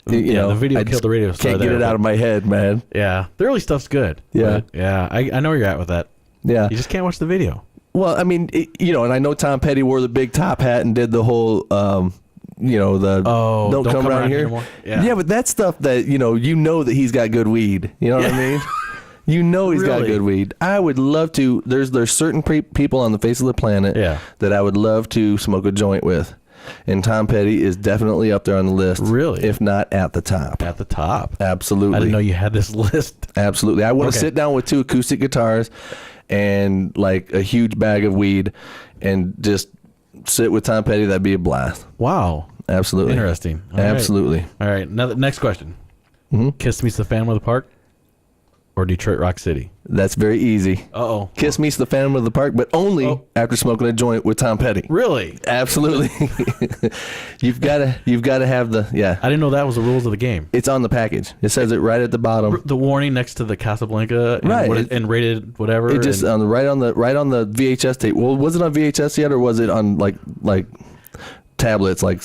The video killed the radio star. Can't get it out of my head, man. Yeah, the early stuff's good. Yeah, I know where you're at with that. Yeah, you just can't watch the video. Well, I mean, and I know Tom Petty wore the big top hat and did the whole, don't come around here anymore. Yeah, but that's stuff that you know that he's got good weed. You know what I mean? He's got good weed. I would love to. There's certain people on the face of the planet that I would love to smoke a joint with. And Tom Petty is definitely up there on the list. Really? If not at the top. At the top. Absolutely. I didn't know you had this list. Absolutely. I want to sit down with 2 acoustic guitars and like a huge bag of weed and just sit with Tom Petty. That'd be a blast. Wow. Absolutely. Interesting. Absolutely. All right. Now, next question. Mm-hmm. Kiss Meets the Phantom of the Park or Detroit Rock City? That's very easy. Uh-oh. Kiss Meets the Phantom of the Park, but only after smoking a joint with Tom Petty. Really? Absolutely. You've got to have the I didn't know that was the rules of the game. It's on the package. It says it right at the bottom. The warning next to the Casablanca, and right? And rated whatever. It just right on the VHS tape. Well, was it on VHS yet, or was it on like tablets, like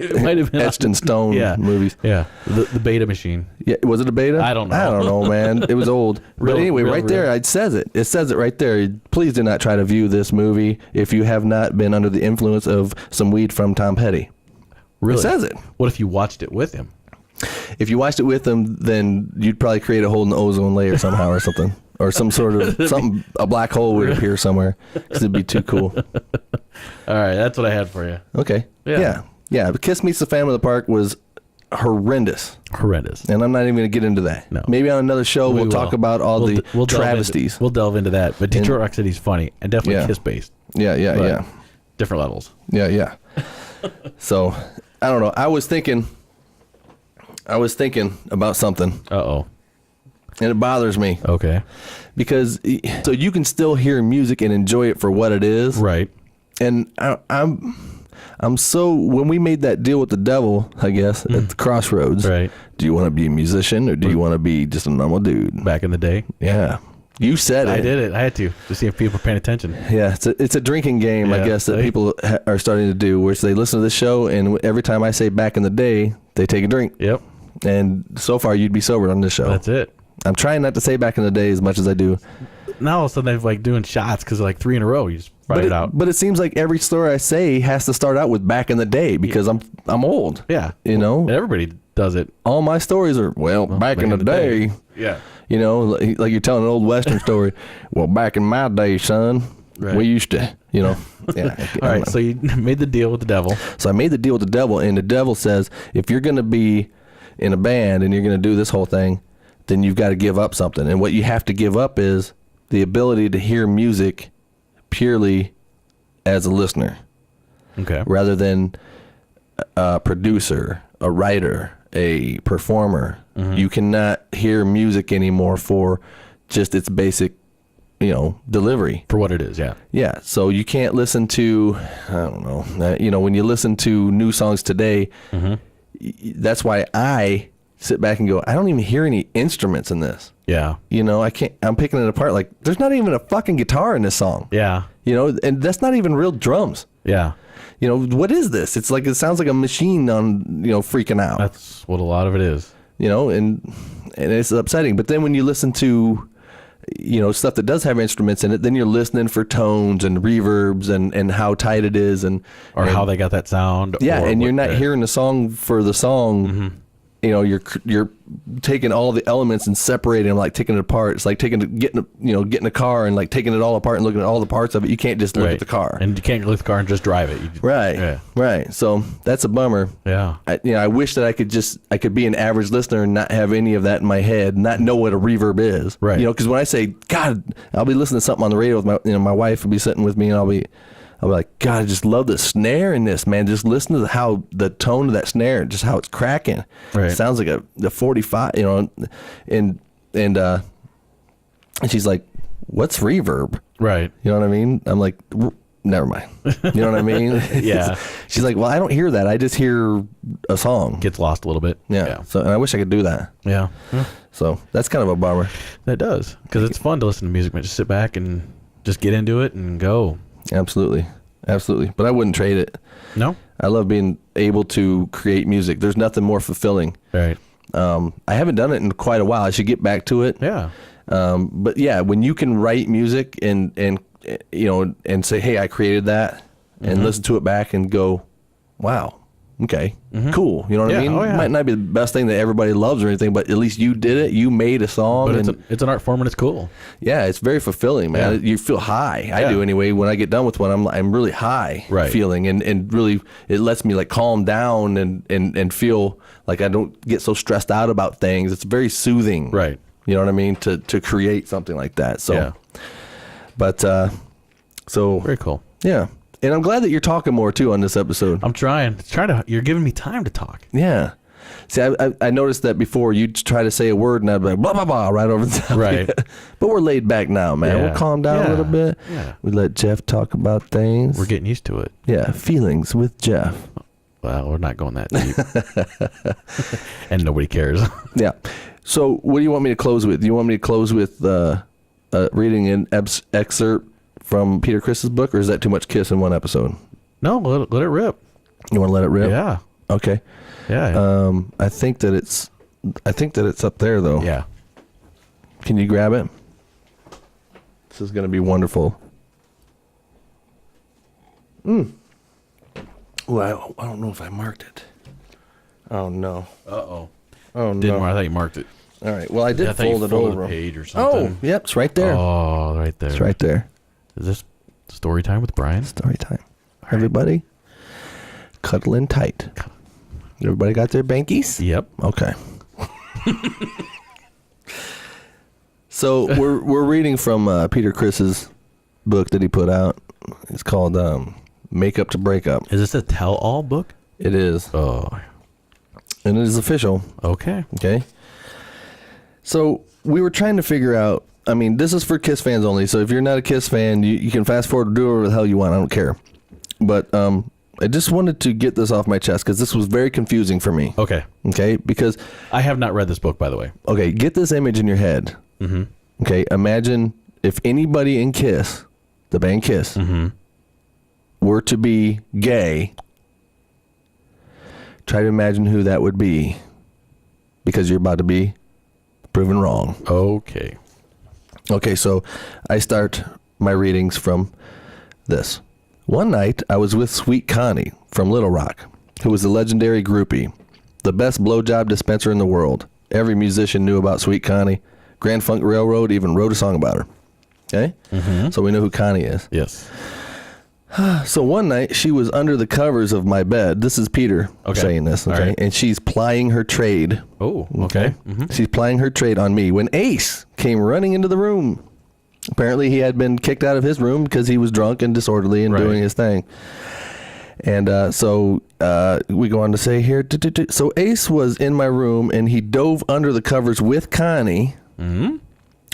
it might have been etched in stone movies? Yeah, the beta machine. Yeah, was it a beta? I don't know, man. It was old. But anyway, there, it says it. It says it right there. Please do not try to view this movie if you have not been under the influence of some weed from Tom Petty. Really? It says it. What if you watched it with him? If you watched it with him, then you'd probably create a hole in the ozone layer somehow or something. Or some sort of a black hole would appear somewhere because it'd be too cool. All right, that's what I had for you. Okay. Yeah. But Kiss Meets the Phantom of the Park was horrendous. And I'm not even going to get into that. No. Maybe on another show we'll talk about all the travesties. We'll delve into that. But Detroit Rock City's funny and definitely Kiss-based. Yeah. Different levels. Yeah. So, I don't know. I was thinking about something. Uh-oh. And it bothers me. Okay. Because so you can still hear music and enjoy it for what it is. Right. And I'm so, when we made that deal with the devil, I guess, at the crossroads. Right. Do you want to be a musician or do you want to be just a normal dude? Back in the day. Yeah. You said it. I did it. I had to see if people are paying attention. Yeah, it's a drinking game, I guess, that people are starting to do, where they listen to this show, and every time I say back in the day, they take a drink. Yep. And so far, you'd be sober on this show. That's it. I'm trying not to say back in the day as much as I do. Now all of a sudden they're doing shots because 3 in a row. You just write it out. But it seems like every story I say has to start out with back in the day because I'm old. Yeah. And everybody does it. All my stories are, back in the day. Yeah. Like you're telling an old Western story. Well, back in my day, son, Right. We used to, Yeah. All right. So you made the deal with the devil. So I made the deal with the devil, and the devil says, if you're going to be in a band and you're going to do this whole thing, then you've got to give up something. And what you have to give up is the ability to hear music purely as a listener. Okay. Rather than a producer, a writer, a performer. Mm-hmm. You cannot hear music anymore for just its basic, delivery. For what it is, yeah. Yeah, so you can't listen to, I don't know, when you listen to new songs today, mm-hmm. That's why I sit back and go, I don't even hear any instruments in this. Yeah. I'm picking it apart. Like, there's not even a fucking guitar in this song. Yeah. And that's not even real drums. Yeah. What is this? It's like, it sounds like a machine on, freaking out. That's what a lot of it is. And it's upsetting. But then when you listen to, stuff that does have instruments in it, then you're listening for tones and reverbs and how tight it is and how they got that sound. Yeah, and you're not hearing the song for the song. Mm-hmm. You're taking all the elements and separating them, like taking it apart. It's like getting a car and like taking it all apart and looking at all the parts of it. You can't just look at the car. And you can't look at the car and just drive it. Right. So that's a bummer. Yeah. I wish that I could be an average listener and not have any of that in my head, not know what a reverb is. Right. Because when I say, God, I'll be listening to something on the radio with my wife will be sitting with me and I'll be like, God, I just love the snare in this, man. Just listen to how the tone of that snare, just how it's cracking. Right. It sounds like a 45, and she's like, what's reverb? Right. You know what I mean? I'm like, never mind. You know what I mean? Yeah. She's like, well, I don't hear that. I just hear a song. Gets lost a little bit. Yeah. So, and I wish I could do that. Yeah. So that's kind of a bummer. That does. Because it's fun to listen to music, man. Just sit back and just get into it and go. Absolutely. But I wouldn't trade it. No? I love being able to create music. There's nothing more fulfilling. Right. I haven't done it in quite a while. I should get back to it. Yeah. But yeah, when you can write music and say, hey, I created that, and mm-hmm. listen to it back and go, wow, okay, mm-hmm. cool. You know what I mean? Oh, yeah. It might not be the best thing that everybody loves or anything, but at least you did it. You made a song. But it's an art form and it's cool. Yeah, it's very fulfilling, man. Yeah. You feel high. I do anyway. When I get done with one, I'm really high feeling, and really it lets me like calm down and feel like I don't get so stressed out about things. It's very soothing. Right. You know what I mean? To create something like that. So, yeah. But so very cool. Yeah. And I'm glad that you're talking more too on this episode. I'm trying to. You're giving me time to talk. Yeah. See, I noticed that before you'd try to say a word and I'd be like, blah, blah, blah, right over the top. Right. But we're laid back now, man. Yeah. We'll calm down a little bit. Yeah. We let Jeff talk about things. We're getting used to it. Yeah. Feelings with Jeff. Well, we're not going that deep. And nobody cares. Yeah. So what do you want me to close with? Do you want me to close with reading an excerpt from Peter Criss's book, or is that too much Kiss in one episode? No, let it rip. You want to let it rip? Yeah. Okay. Yeah. I think that it's up there though. Yeah. Can you grab it? This is going to be wonderful. Well, I don't know if I marked it. Oh no. Uh-oh. Oh no. Didn't mark. I thought you marked it. All right. Well, I did fold it over. A page or something. Oh, yep, it's right there. Oh, right there. It's right there. Is this story time with Brian? Story time. Everybody, cuddling tight. Everybody got their bankies? Yep. Okay. So we're reading from Peter Criss's book that he put out. It's called Make Up to Break Up. Is this a tell-all book? It is. Oh. And it is official. Okay. Okay. So we were trying to figure out, I mean, this is for Kiss fans only, so if you're not a Kiss fan, you can fast forward or do whatever the hell you want. I don't care. But I just wanted to get this off my chest because this was very confusing for me. Okay. Okay? Because I have not read this book, by the way. Okay, get this image in your head. Mm-hmm. Okay, imagine if anybody in Kiss, the band Kiss, mm-hmm. were to be gay. Try to imagine who that would be, because you're about to be proven wrong. Okay. Okay, so I start my readings from this. One night, I was with Sweet Connie from Little Rock, who was a legendary groupie, the best blowjob dispenser in the world. Every musician knew about Sweet Connie. Grand Funk Railroad even wrote a song about her. Okay? So we know who Connie is. Yes. So one night, she was under the covers of my bed. This is Peter saying this, okay? Right. And she's plying her trade. Oh, okay. She's plying her trade on me when Ace came running into the room. Apparently, he had been kicked out of his room because he was drunk and disorderly and doing his thing. And so we go on to say here, so Ace was in my room, and he dove under the covers with Connie.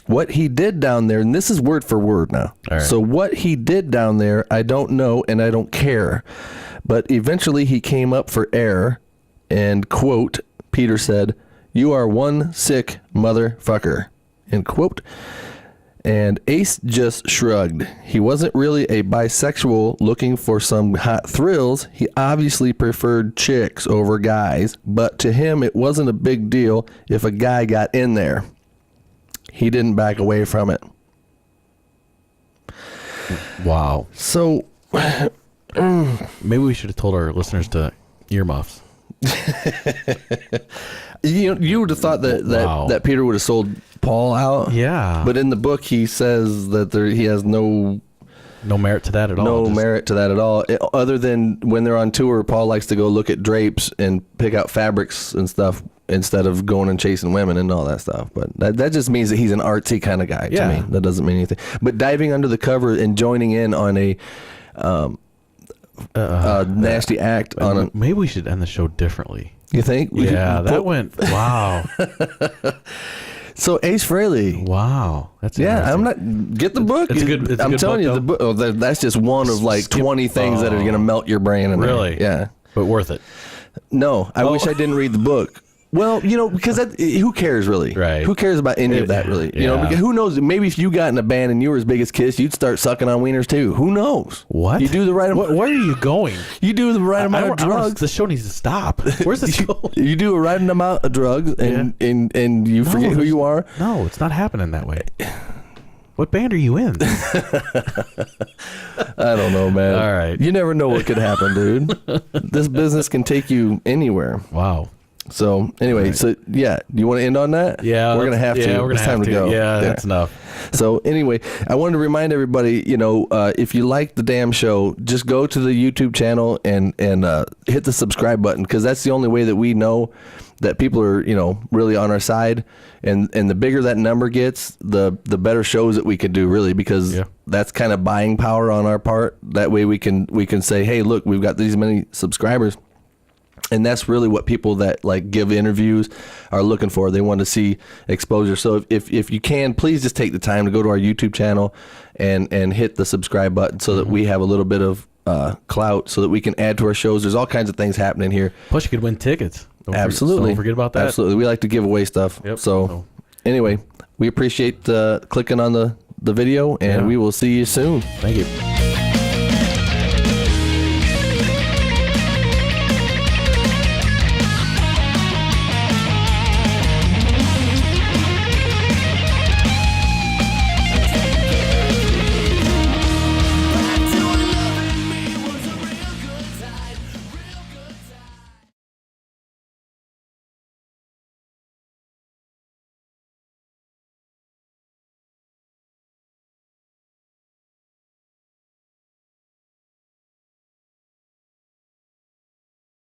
What he did down there, and this is word for word now. All right. So what he did down there, I don't know, and I don't care. But eventually he came up for air, and, quote, Peter said, "You are one sick motherfucker," end quote. And Ace just shrugged. He wasn't really a bisexual looking for some hot thrills. He obviously preferred chicks over guys, but to him it wasn't a big deal if a guy got in there. He didn't back away from it. Wow. So maybe we should have told our listeners to earmuffs. you would have thought that Peter would have sold Paul out. Yeah. But in the book he says that he has no merit to that at all. No merit to that at all. Other than when they're on tour, Paul likes to go look at drapes and pick out fabrics and stuff instead of going and chasing women and all that stuff. But that just means that he's an artsy kind of guy to me. That doesn't mean anything. But diving under the cover and joining in on a nasty act on a... Maybe we should end the show differently. You think? That went... Wow. So Ace Frehley. Wow. That's I'm not... Get the book. It's a good I'm good telling book, you, the book. Oh, that's just one of like 20 things that are going to melt your brain. In really? There. Yeah. But worth it. No, I wish I didn't read the book. Well, because who cares really? Right. Who cares about any of that really? Because who knows? Maybe if you got in a band and you were as big as Kiss, you'd start sucking on wieners too. Who knows? What? You do the right amount. Where are you going? You do the right amount of drugs. The show needs to stop. Where's this going? You do a right amount of drugs and you forget who you are. No, it's not happening that way. What band are you in? I don't know, man. All right. You never know what could happen, dude. This business can take you anywhere. Wow. So anyway, do you want to end on that? Yeah, we're gonna have to. Yeah, we're gonna it's time have to go. Yeah, that's enough. So anyway, I wanted to remind everybody, if you like the damn show, just go to the YouTube channel and hit the subscribe button, because that's the only way that we know that people are really on our side, and the bigger that number gets, the better shows that we can do, really, because that's kind of buying power on our part. That way we can say, hey, look, we've got these many subscribers. And that's really what people that give interviews are looking for. They want to see exposure. So if you can, please just take the time to go to our YouTube channel and hit the subscribe button so that we have a little bit of clout so that we can add to our shows. There's all kinds of things happening here. Plus, you could win tickets. Don't forget about that. Absolutely. We like to give away stuff. Yep. So anyway, we appreciate clicking on the video, and we will see you soon. Thank you.